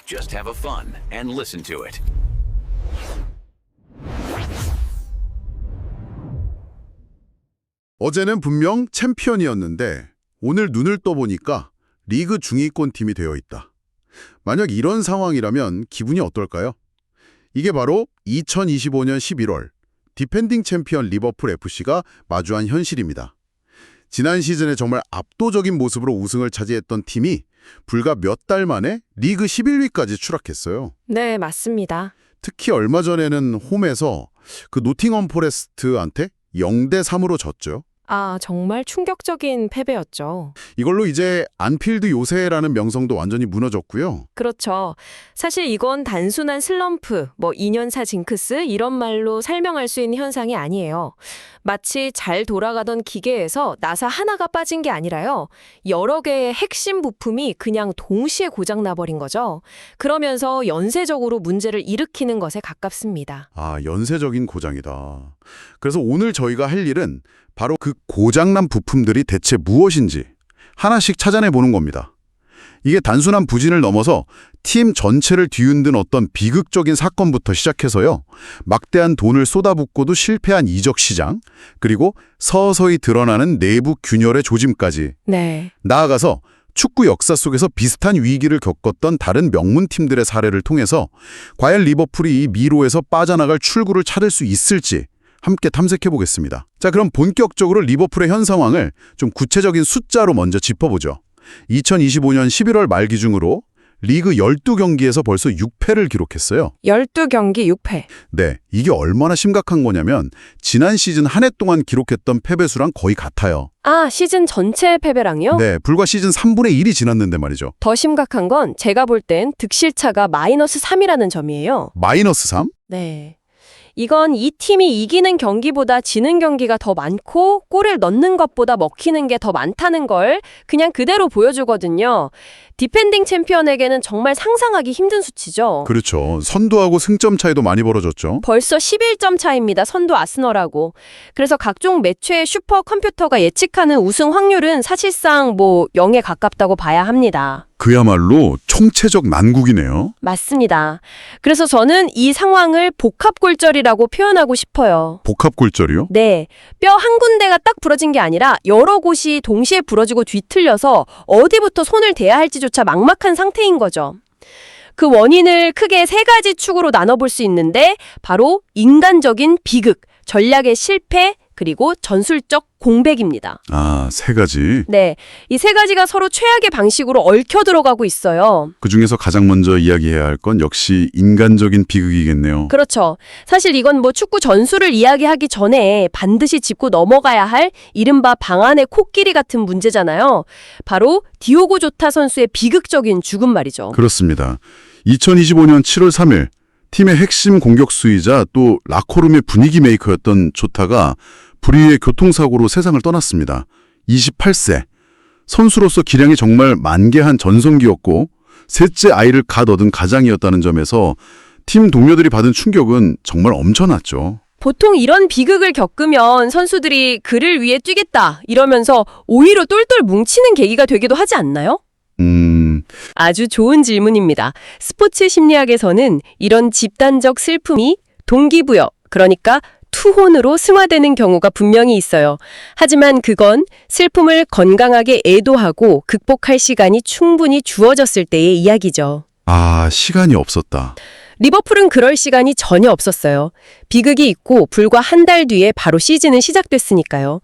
Just have a fun and listen to it. 어제는 분명 챔피언이었는데 오늘 눈을 떠보니까 리그 중위권 팀이 되어 있다. 만약 이런 상황이라면 기분이 어떨까요? 이게 바로 2025년 11월 디펜딩 챔피언 리버풀 FC가 마주한 현실입니다. 지난 시즌에 정말 압도적인 모습으로 우승을 차지했던 팀이 불과 몇 달 만에 리그 11위까지 추락했어요. 네, 맞습니다. 특히 얼마 전에는 홈에서 그 노팅엄 포레스트한테 0대3으로 졌죠. 아, 정말 충격적인 패배였죠. 이걸로 이제 안필드 요새라는 명성도 완전히 무너졌고요. 그렇죠. 사실 이건 단순한 슬럼프, 2년사 징크스 이런 말로 설명할 수 있는 현상이 아니에요. 마치 잘 돌아가던 기계에서 나사 하나가 빠진 게 아니라요. 여러 개의 핵심 부품이 그냥 동시에 고장 나버린 거죠. 그러면서 연쇄적으로 문제를 일으키는 것에 가깝습니다. 아, 연쇄적인 고장이다. 그래서 오늘 저희가 할 일은 바로 그 고장난 부품들이 대체 무엇인지 하나씩 찾아내 보는 겁니다. 이게 단순한 부진을 넘어서 팀 전체를 뒤흔든 어떤 비극적인 사건부터 시작해서요. 막대한 돈을 쏟아붓고도 실패한 이적 시장, 그리고 서서히 드러나는 내부 균열의 조짐까지. 네. 나아가서 축구 역사 속에서 비슷한 위기를 겪었던 다른 명문 팀들의 사례를 통해서 과연 리버풀이 이 미로에서 빠져나갈 출구를 찾을 수 있을지 함께 탐색해 보겠습니다. 자, 그럼 본격적으로 리버풀의 현 상황을 좀 구체적인 숫자로 먼저 짚어보죠. 2025년 11월 말 기준으로 리그 12경기에서 벌써 6패를 기록했어요. 12경기 6패. 네, 이게 얼마나 심각한 거냐면 지난 시즌 한 해 동안 기록했던 패배 수랑 거의 같아요. 아, 시즌 전체 패배랑요? 네, 불과 시즌 3분의 1이 지났는데 말이죠. 더 심각한 건 제가 볼 땐 득실차가 -3이라는 점이에요. -3? 네. 이건 이 팀이 이기는 경기보다 지는 경기가 더 많고 골을 넣는 것보다 먹히는 게 더 많다는 걸 그냥 그대로 보여주거든요. 디펜딩 챔피언에게는 정말 상상하기 힘든 수치죠. 그렇죠. 선두하고 승점 차이도 많이 벌어졌죠. 벌써 11점 차입니다. 선두 아스널하고. 그래서 각종 매체의 슈퍼컴퓨터가 예측하는 우승 확률은 사실상 0에 가깝다고 봐야 합니다. 그야말로 총체적 난국이네요. 맞습니다. 그래서 저는 이 상황을 복합골절이라고 표현하고 싶어요. 복합골절이요? 네, 뼈 한 군데가 딱 부러진 게 아니라 여러 곳이 동시에 부러지고 뒤틀려서 어디부터 손을 대야 할지조차 막막한 상태인 거죠. 그 원인을 크게 3가지 축으로 나눠볼 수 있는데 바로 인간적인 비극, 전략의 실패, 그리고 전술적 공백입니다. 아, 3가지. 네, 이 3가지가 서로 최악의 방식으로 얽혀 들어가고 있어요. 그중에서 가장 먼저 이야기해야 할 건 역시 인간적인 비극이겠네요. 그렇죠. 사실 이건 축구 전술을 이야기하기 전에 반드시 짚고 넘어가야 할 이른바 방안의 코끼리 같은 문제잖아요. 바로 디오고 조타 선수의 비극적인 죽음 말이죠. 그렇습니다. 2025년 7월 3일 팀의 핵심 공격수이자 또 라커룸의 분위기 메이커였던 조타가 불의의 교통사고로 세상을 떠났습니다. 28세. 선수로서 기량이 정말 만개한 전성기였고 셋째 아이를 갓 얻은 가장이었다는 점에서 팀 동료들이 받은 충격은 정말 엄청났죠. 보통 이런 비극을 겪으면 선수들이 그를 위해 뛰겠다 이러면서 오히려 똘똘 뭉치는 계기가 되기도 하지 않나요? 아주 좋은 질문입니다. 스포츠 심리학에서는 이런 집단적 슬픔이 동기부여, 그러니까 투혼으로 승화되는 경우가 분명히 있어요. 하지만 그건 슬픔을 건강하게 애도하고 극복할 시간이 충분히 주어졌을 때의 이야기죠. 아, 시간이 없었다. 리버풀은 그럴 시간이 전혀 없었어요. 비극이 있고 불과 한 달 뒤에 바로 시즌은 시작됐으니까요.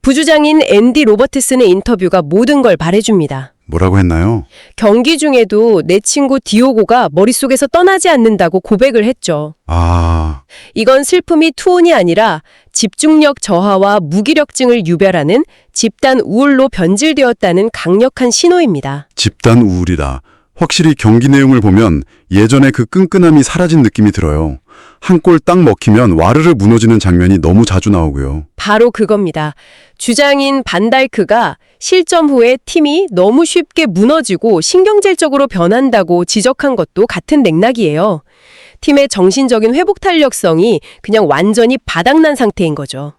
부주장인 앤디 로버트슨의 인터뷰가 모든 걸 말해줍니다. 뭐라고 했나요? 경기 중에도 내 친구 디오고가 머릿속에서 떠나지 않는다고 고백을 했죠. 아, 이건 슬픔이 투혼이 아니라 집중력 저하와 무기력증을 유발하는 집단 우울로 변질되었다는 강력한 신호입니다. 집단 우울이다. 확실히 경기 내용을 보면 예전에 그 끈끈함이 사라진 느낌이 들어요. 한 골 딱 먹히면 와르르 무너지는 장면이 너무 자주 나오고요. 바로 그겁니다. 주장인 반달크가 실점 후에 팀이 너무 쉽게 무너지고 신경질적으로 변한다고 지적한 것도 같은 맥락이에요. 팀의 정신적인 회복 탄력성이 그냥 완전히 바닥난 상태인 거죠.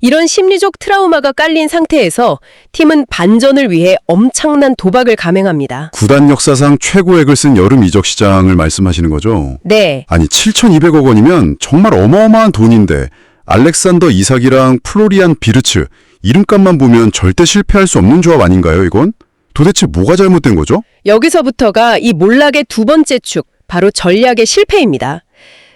이런 심리적 트라우마가 깔린 상태에서 팀은 반전을 위해 엄청난 도박을 감행합니다. 구단 역사상 최고액을 쓴 여름 이적 시장을 말씀하시는 거죠? 네, 아니 7,200억 원이면 정말 어마어마한 돈인데 알렉산더 이삭이랑 플로리안 비르츠 이름값만 보면 절대 실패할 수 없는 조합 아닌가요, 이건? 도대체 뭐가 잘못된 거죠? 여기서부터가 이 몰락의 두 번째 축, 바로 전략의 실패입니다.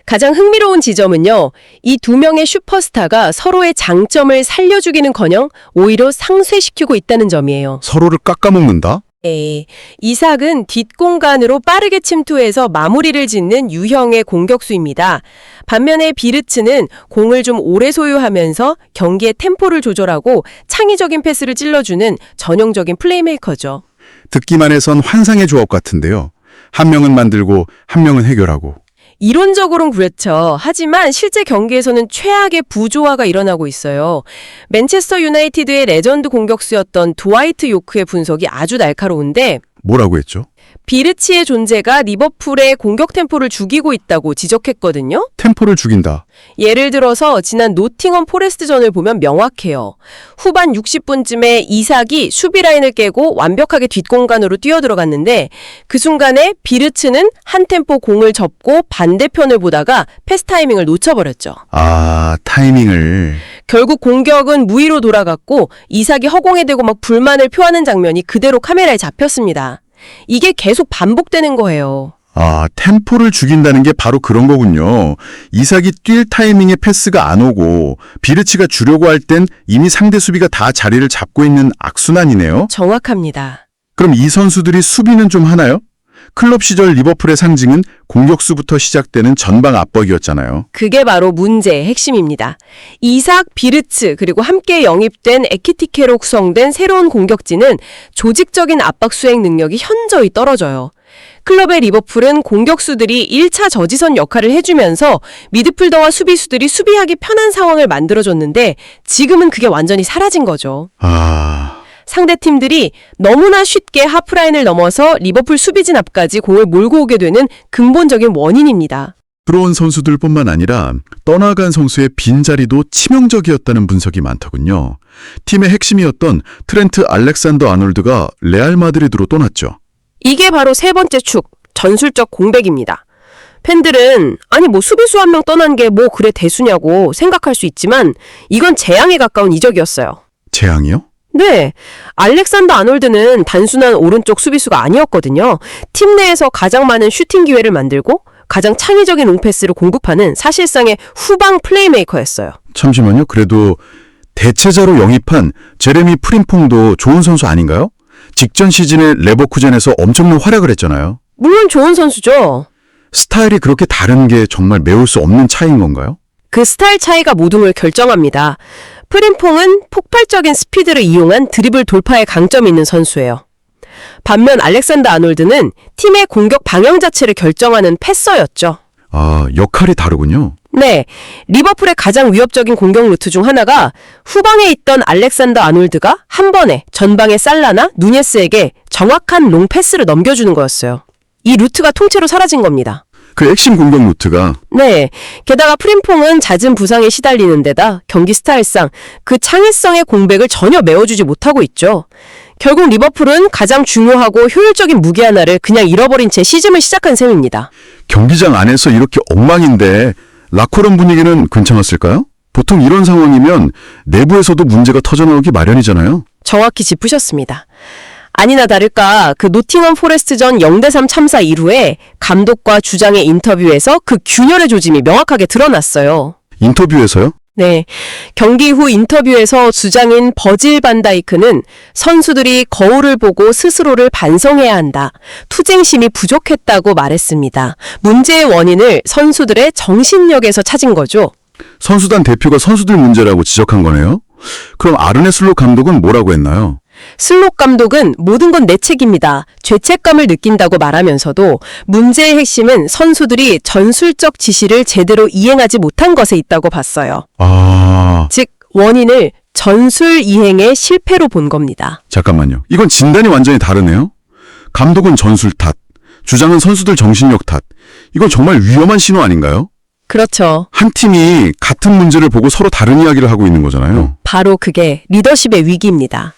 가장 흥미로운 지점은요, 이 두 명의 슈퍼스타가 서로의 장점을 살려주기는커녕 오히려 상쇄시키고 있다는 점이에요. 서로를 깎아먹는다? 이삭은 뒷공간으로 빠르게 침투해서 마무리를 짓는 유형의 공격수입니다. 반면에 비르츠는 공을 좀 오래 소유하면서 경기의 템포를 조절하고 창의적인 패스를 찔러주는 전형적인 플레이메이커죠. 듣기만 해선 환상의 조합 같은데요. 한 명은 만들고 한 명은 해결하고. 이론적으로는 그렇죠. 하지만 실제 경기에서는 최악의 부조화가 일어나고 있어요. 맨체스터 유나이티드의 레전드 공격수였던 드와이트 요크의 분석이 아주 날카로운데 뭐라고 했죠? 비르치의 존재가 리버풀의 공격 템포를 죽이고 있다고 지적했거든요. 템포를 죽인다. 예를 들어서 지난 노팅엄 포레스트전을 보면 명확해요. 후반 60분쯤에 이삭이 수비 라인을 깨고 완벽하게 뒷공간으로 뛰어들어갔는데 그 순간에 비르츠는 한 템포 공을 접고 반대편을 보다가 패스 타이밍을 놓쳐버렸죠. 아, 타이밍을. 결국 공격은 무위로 돌아갔고 이삭이 허공에 대고 막 불만을 표하는 장면이 그대로 카메라에 잡혔습니다. 이게 계속 반복되는 거예요. 아, 템포를 죽인다는 게 바로 그런 거군요. 이삭이 뛸 타이밍에 패스가 안 오고 비르치가 주려고 할 땐 이미 상대 수비가 다 자리를 잡고 있는 악순환이네요. 정확합니다. 그럼 이 선수들이 수비는 좀 하나요? 클럽 시절 리버풀의 상징은 공격수부터 시작되는 전방 압박이었잖아요. 그게 바로 문제의 핵심입니다. 이삭, 비르츠 그리고 함께 영입된 에키티케로 구성된 새로운 공격진은 조직적인 압박 수행 능력이 현저히 떨어져요. 클럽의 리버풀은 공격수들이 1차 저지선 역할을 해주면서 미드필더와 수비수들이 수비하기 편한 상황을 만들어줬는데 지금은 그게 완전히 사라진 거죠. 상대팀들이 너무나 쉽게 하프라인을 넘어서 리버풀 수비진 앞까지 공을 몰고 오게 되는 근본적인 원인입니다. 들어온 선수들뿐만 아니라 떠나간 선수의 빈자리도 치명적이었다는 분석이 많더군요. 팀의 핵심이었던 트렌트 알렉산더 아놀드가 레알 마드리드로 떠났죠. 이게 바로 세 번째 축, 전술적 공백입니다. 팬들은 아니 뭐 수비수 한 명 떠난 게 뭐 그래 대수냐고 생각할 수 있지만 이건 재앙에 가까운 이적이었어요. 재앙이요? 네, 알렉산더 아놀드는 단순한 오른쪽 수비수가 아니었거든요. 팀 내에서 가장 많은 슈팅 기회를 만들고 가장 창의적인 롱패스를 공급하는 사실상의 후방 플레이메이커였어요. 잠시만요. 그래도 대체자로 영입한 제레미 프림퐁도 좋은 선수 아닌가요? 직전 시즌에 레버쿠젠에서 엄청난 활약을 했잖아요. 물론 좋은 선수죠. 스타일이 그렇게 다른 게 정말 메울 수 없는 차이인 건가요? 그 스타일 차이가 모든 걸 결정합니다. 프림퐁은 폭발적인 스피드를 이용한 드리블 돌파에 강점이 있는 선수예요. 반면 알렉산더 아놀드는 팀의 공격 방향 자체를 결정하는 패서였죠. 아, 역할이 다르군요. 네, 리버풀의 가장 위협적인 공격 루트 중 하나가 후방에 있던 알렉산더 아놀드가 한 번에 전방의 살라나 누네스에게 정확한 롱 패스를 넘겨주는 거였어요. 이 루트가 통째로 사라진 겁니다. 그 핵심 공격 루트가. 네, 게다가 프림퐁은 잦은 부상에 시달리는 데다 경기 스타일상 그 창의성의 공백을 전혀 메워주지 못하고 있죠. 결국 리버풀은 가장 중요하고 효율적인 무기 하나를 그냥 잃어버린 채 시즌을 시작한 셈입니다. 경기장 안에서 이렇게 엉망인데 라커룸 분위기는 괜찮았을까요? 보통 이런 상황이면 내부에서도 문제가 터져나오기 마련이잖아요. 정확히 짚으셨습니다. 아니나 다를까 그 노팅엄 포레스트전 0대3 참사 이후에 감독과 주장의 인터뷰에서 그 균열의 조짐이 명확하게 드러났어요. 인터뷰에서요? 네, 경기 후 인터뷰에서 주장인 버질 반다이크는 선수들이 거울을 보고 스스로를 반성해야 한다. 투쟁심이 부족했다고 말했습니다. 문제의 원인을 선수들의 정신력에서 찾은 거죠. 선수단 대표가 선수들 문제라고 지적한 거네요? 그럼 아르네 슬롯 감독은 뭐라고 했나요? 슬롯 감독은 모든 건 내 책임이다. 죄책감을 느낀다고 말하면서도 문제의 핵심은 선수들이 전술적 지시를 제대로 이행하지 못한 것에 있다고 봤어요. 즉 원인을 전술 이행의 실패로 본 겁니다. 잠깐만요. 이건 진단이 완전히 다르네요. 감독은 전술 탓, 주장은 선수들 정신력 탓. 이건 정말 위험한 신호 아닌가요? 그렇죠. 한 팀이 같은 문제를 보고 서로 다른 이야기를 하고 있는 거잖아요. 바로 그게 리더십의 위기입니다.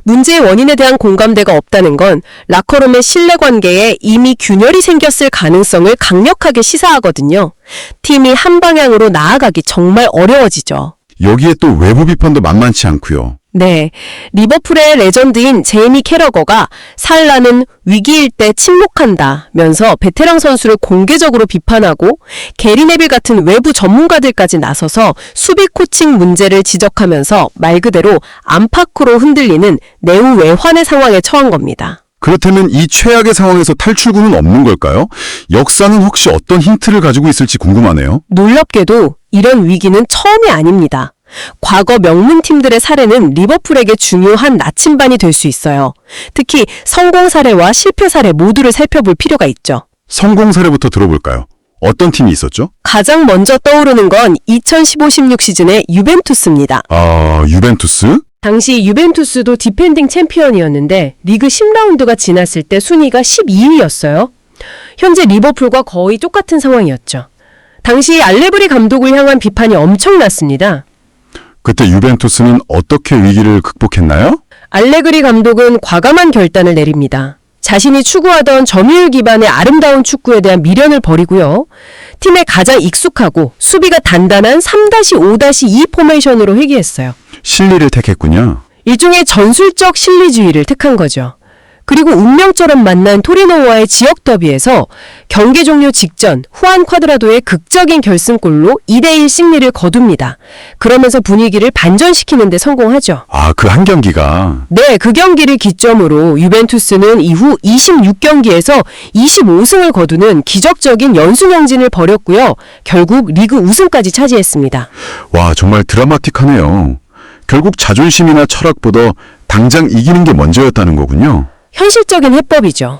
문제의 원인에 대한 공감대가 없다는 건 라커룸의 신뢰관계에 이미 균열이 생겼을 가능성을 강력하게 시사하거든요. 팀이 한 방향으로 나아가기 정말 어려워지죠. 여기에 또 외부 비판도 만만치 않고요. 네, 리버풀의 레전드인 제이미 캐러거가 살라는 위기일 때 침묵한다면서 베테랑 선수를 공개적으로 비판하고 게리 네빌 같은 외부 전문가들까지 나서서 수비 코칭 문제를 지적하면서 말 그대로 안팎으로 흔들리는 내후외환의 상황에 처한 겁니다. 그렇다면 이 최악의 상황에서 탈출구는 없는 걸까요? 역사는 혹시 어떤 힌트를 가지고 있을지 궁금하네요. 놀랍게도 이런 위기는 처음이 아닙니다. 과거 명문팀들의 사례는 리버풀에게 중요한 나침반이 될 수 있어요. 특히 성공 사례와 실패 사례 모두를 살펴볼 필요가 있죠. 성공 사례부터 들어볼까요? 어떤 팀이 있었죠? 가장 먼저 떠오르는 건 2015-16 시즌의 유벤투스입니다. 유벤투스? 당시 유벤투스도 디펜딩 챔피언이었는데 리그 10라운드가 지났을 때 순위가 12위였어요. 현재 리버풀과 거의 똑같은 상황이었죠. 당시 알레그리 감독을 향한 비판이 엄청났습니다. 그때 유벤투스는 어떻게 위기를 극복했나요? 알레그리 감독은 과감한 결단을 내립니다. 자신이 추구하던 점유율 기반의 아름다운 축구에 대한 미련을 버리고요. 팀에 가장 익숙하고 수비가 단단한 3-5-2 포메이션으로 회귀했어요. 실리를 택했군요. 일종의 전술적 실리주의를 택한 거죠. 그리고 운명처럼 만난 토리노와의 지역 더비에서 경기 종료 직전 후안 쿼드라도의 극적인 결승골로 2대1 승리를 거둡니다. 그러면서 분위기를 반전시키는 데 성공하죠. 그 한 경기가. 네, 그 경기를 기점으로 유벤투스는 이후 26경기에서 25승을 거두는 기적적인 연승행진을 벌였고요. 결국 리그 우승까지 차지했습니다. 와, 정말 드라마틱하네요. 결국 자존심이나 철학보다 당장 이기는 게 먼저였다는 거군요. 현실적인 해법이죠.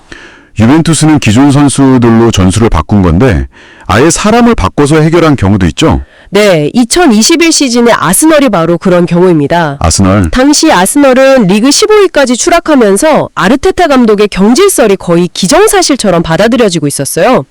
유벤투스는 기존 선수들로 전술을 바꾼 건데 아예 사람을 바꿔서 해결한 경우도 있죠? 네, 2021 시즌의 아스널이 바로 그런 경우입니다. 아스널. 당시 아스널은 리그 15위까지 추락하면서 아르테타 감독의 경질설이 거의 기정사실처럼 받아들여지고 있었어요.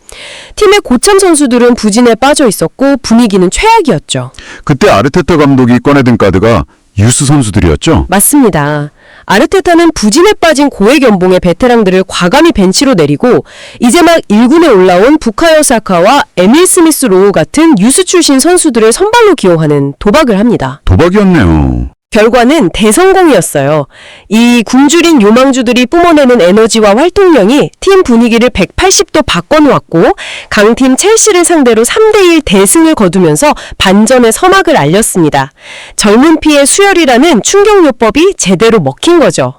팀의 고참 선수들은 부진에 빠져 있었고 분위기는 최악이었죠. 그때 아르테타 감독이 꺼내든 카드가 유스 선수들이었죠? 맞습니다. 아르테타는 부진에 빠진 고액 연봉의 베테랑들을 과감히 벤치로 내리고 이제 막 1군에 올라온 부카요 사카와 에밀 스미스 로우 같은 유스 출신 선수들을 선발로 기용하는 도박을 합니다. 도박이었네요. 결과는 대성공이었어요. 이 굶주린 요망주들이 뿜어내는 에너지와 활동량이 팀 분위기를 180도 바꿔놓았고 강팀 첼시를 상대로 3대1 대승을 거두면서 반전의 서막을 알렸습니다. 젊은 피의 수혈이라는 충격요법이 제대로 먹힌 거죠.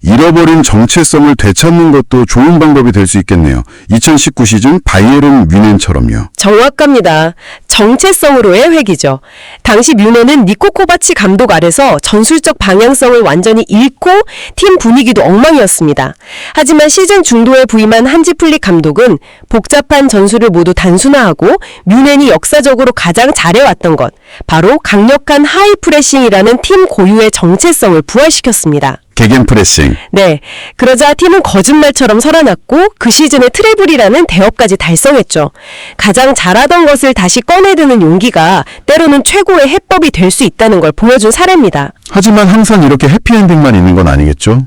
잃어버린 정체성을 되찾는 것도 좋은 방법이 될 수 있겠네요. 2019 시즌 바이에른 뮌헨처럼요. 정확합니다. 정체성으로의 회귀죠. 당시 뮌헨은 니코 코바치 감독 아래서 전술적 방향성을 완전히 잃고 팀 분위기도 엉망이었습니다. 하지만 시즌 중도에 부임한 한지 플릭 감독은 복잡한 전술을 모두 단순화하고 뮌헨이 역사적으로 가장 잘해왔던 것, 바로 강력한 하이 프레싱이라는 팀 고유의 정체성을 부활시켰습니다. 게겐프레싱. 네, 그러자 팀은 거짓말처럼 살아났고 그 시즌에 트래블이라는 대업까지 달성했죠. 가장 잘하던 것을 다시 꺼내드는 용기가 때로는 최고의 해법이 될 수 있다는 걸 보여준 사례입니다. 하지만 항상 이렇게 해피엔딩만 있는 건 아니겠죠?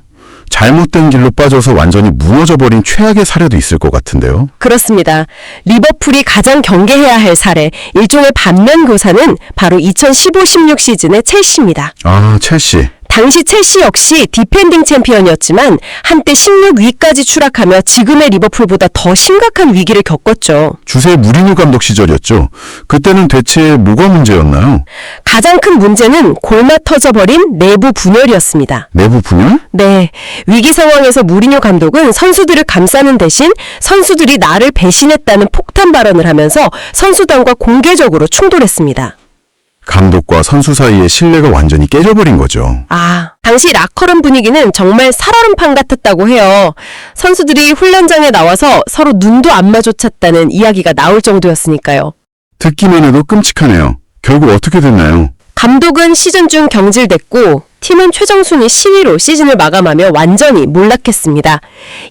잘못된 길로 빠져서 완전히 무너져버린 최악의 사례도 있을 것 같은데요. 그렇습니다. 리버풀이 가장 경계해야 할 사례, 일종의 반면교사는 바로 2015-16 시즌의 첼시입니다. 첼시. 당시 첼시 역시 디펜딩 챔피언이었지만 한때 16위까지 추락하며 지금의 리버풀보다 더 심각한 위기를 겪었죠. 주세 무리뉴 감독 시절이었죠. 그때는 대체 뭐가 문제였나요? 가장 큰 문제는 골마 터져버린 내부 분열이었습니다. 내부 분열? 네, 위기 상황에서 무리뉴 감독은 선수들을 감싸는 대신 선수들이 나를 배신했다는 폭탄 발언을 하면서 선수단과 공개적으로 충돌했습니다. 감독과 선수 사이의 신뢰가 완전히 깨져버린 거죠. 당시 라커룸 분위기는 정말 살얼음판 같았다고 해요. 선수들이 훈련장에 나와서 서로 눈도 안 마주쳤다는 이야기가 나올 정도였으니까요. 듣기만 해도 끔찍하네요. 결국 어떻게 됐나요? 감독은 시즌 중 경질됐고 팀은 최종 순위 10위로 시즌을 마감하며 완전히 몰락했습니다.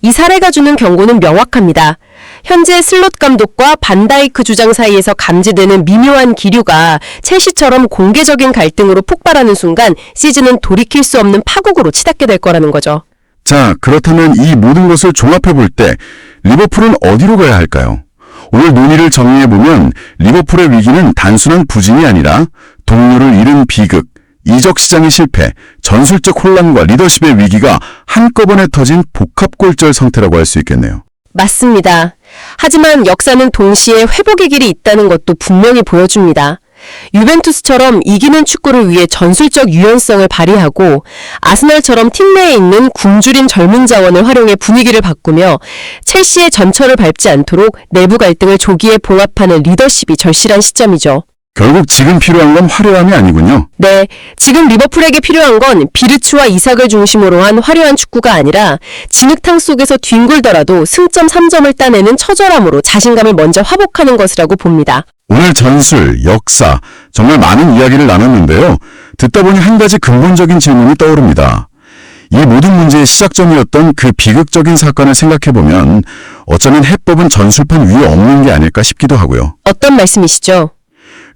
이 사례가 주는 경고는 명확합니다. 현재 슬롯 감독과 반다이크 주장 사이에서 감지되는 미묘한 기류가 첼시처럼 공개적인 갈등으로 폭발하는 순간 시즌은 돌이킬 수 없는 파국으로 치닫게 될 거라는 거죠. 자, 그렇다면 이 모든 것을 종합해 볼 때 리버풀은 어디로 가야 할까요? 오늘 논의를 정리해보면 리버풀의 위기는 단순한 부진이 아니라 동료를 잃은 비극, 이적 시장의 실패, 전술적 혼란과 리더십의 위기가 한꺼번에 터진 복합골절 상태라고 할 수 있겠네요. 맞습니다. 하지만 역사는 동시에 회복의 길이 있다는 것도 분명히 보여줍니다. 유벤투스처럼 이기는 축구를 위해 전술적 유연성을 발휘하고 아스날처럼 팀 내에 있는 굶주린 젊은 자원을 활용해 분위기를 바꾸며 첼시의 전철을 밟지 않도록 내부 갈등을 조기에 봉합하는 리더십이 절실한 시점이죠. 결국 지금 필요한 건 화려함이 아니군요. 네, 지금 리버풀에게 필요한 건 비르츠와 이삭을 중심으로 한 화려한 축구가 아니라 진흙탕 속에서 뒹굴더라도 승점 3점을 따내는 처절함으로 자신감을 먼저 화복하는 것이라고 봅니다. 오늘 전술, 역사, 정말 많은 이야기를 나눴는데요. 듣다 보니 한 가지 근본적인 질문이 떠오릅니다. 이 모든 문제의 시작점이었던 그 비극적인 사건을 생각해보면 어쩌면 해법은 전술판 위에 없는 게 아닐까 싶기도 하고요. 어떤 말씀이시죠?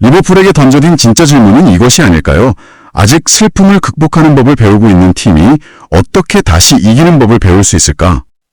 리버풀에게 던져진 진짜 질문은 이것이 아닐까요? 아직 슬픔을 극복하는 법을 배우고 있는 팀이 어떻게 다시 이기는 법을 배울 수 있을까?